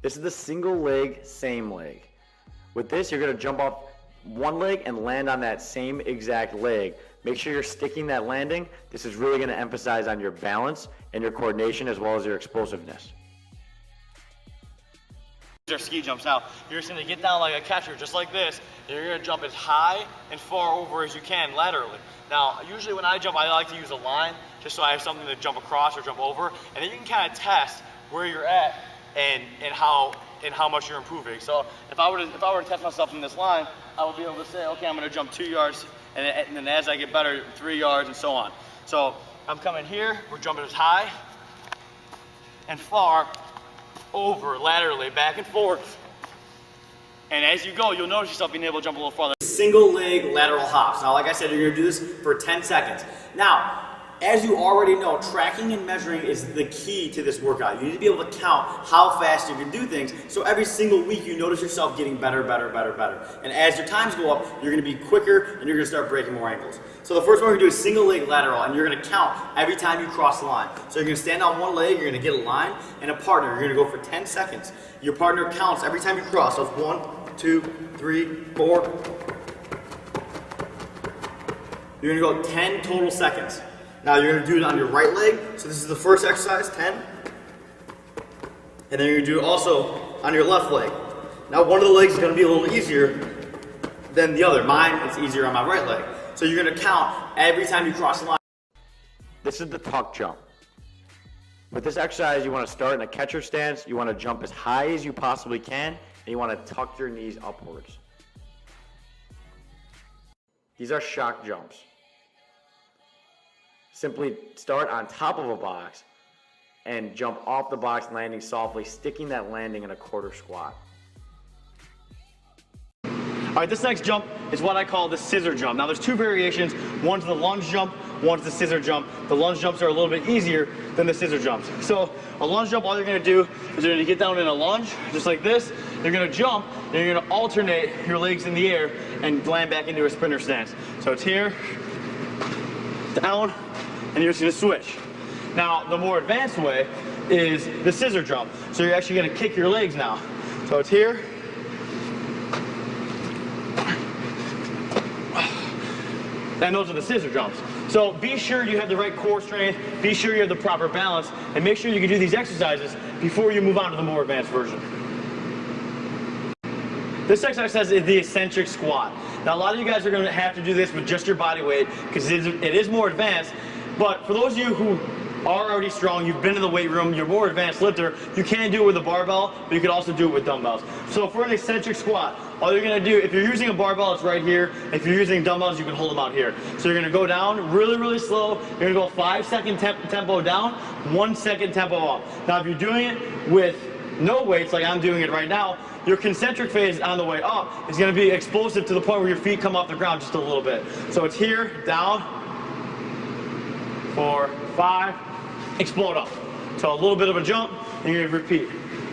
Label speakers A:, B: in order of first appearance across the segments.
A: This is the single leg, same leg. With this, you're gonna jump off one leg and land on that same exact leg. Make sure you're sticking that landing. This is really gonna emphasize on your balance and your coordination as well as your explosiveness.
B: These are ski jumps. Now, you're just gonna get down like a catcher, just like this. You're gonna jump as high and far over as you can laterally. Now, usually when I jump, I like to use a line, just so I have something to jump across or jump over, and then you can kind of test where you're at and how much you're improving. So if I were to test myself in this line, I would be able to say, okay, I'm gonna jump 2 yards, and then as I get better, 3 yards, and so on. So I'm coming here, we're jumping as high and far over laterally, back and forth. And as you go, you'll notice yourself being able to jump a little farther. Single leg lateral hops. Now, like I said, you're gonna do this for 10 seconds. Now, as you already know, tracking and measuring is the key to this workout. You need to be able to count how fast you can do things, so every single week you notice yourself getting better. And as your times go up, you're gonna be quicker and you're gonna start breaking more ankles. So the first one we're gonna do is single leg lateral, and you're gonna count every time you cross the line. So you're gonna stand on one leg, you're gonna get a line, and a partner. You're gonna go for 10 seconds. Your partner counts every time you cross. So it's 1, 2, 3, 4. You're gonna go 10 total seconds. Now you're gonna do it on your right leg. So this is the first exercise, 10. And then you're gonna do it also on your left leg. Now one of the legs is gonna be a little easier than the other. Mine, it's easier on my right leg. So you're gonna count every time you cross the line.
A: This is the tuck jump. With this exercise, you wanna start in a catcher stance. You wanna jump as high as you possibly can, and you wanna tuck your knees upwards. These are shock jumps. Simply start on top of a box and jump off the box, landing softly, sticking that landing in a quarter squat.
B: All right, this next jump is what I call the scissor jump. Now there's two variations. One's the lunge jump, one's the scissor jump. The lunge jumps are a little bit easier than the scissor jumps. So a lunge jump, all you're gonna do is you're gonna get down in a lunge, just like this. You're gonna jump, and you're gonna alternate your legs in the air and land back into a sprinter stance. So it's here, down, and you're just gonna switch. Now, the more advanced way is the scissor jump. So you're actually gonna kick your legs now. So it's here, and those are the scissor jumps. So be sure you have the right core strength, be sure you have the proper balance, and make sure you can do these exercises before you move on to the more advanced version. This exercise is the eccentric squat. Now a lot of you guys are going to have to do this with just your body weight because it is more advanced, but for those of you who are already strong, you've been in the weight room, you're more advanced lifter, you can do it with a barbell, but you can also do it with dumbbells. So for an eccentric squat, all you're going to do, if you're using a barbell, it's right here. If you're using dumbbells, you can hold them out here. So you're going to go down really slow. You're going to go 5-second tempo down, 1-second tempo up. Now if you're doing it with no weights like I'm doing it right now, your concentric phase on the way up is going to be explosive to the point where your feet come off the ground just a little bit. So it's here, down, 4, 5, explode up. So a little bit of a jump, and you're going to repeat.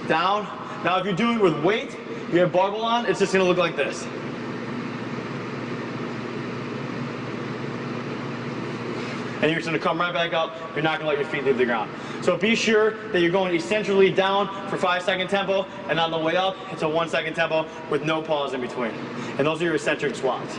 B: Down. Now if you're doing it with weight, you have barbell on, it's just going to look like this. And you're just going to come right back up. You're not going to let your feet leave the ground. So be sure that you're going eccentrically down for 5-second tempo, and on the way up, it's a 1-second tempo with no pause in between. And those are your eccentric squats.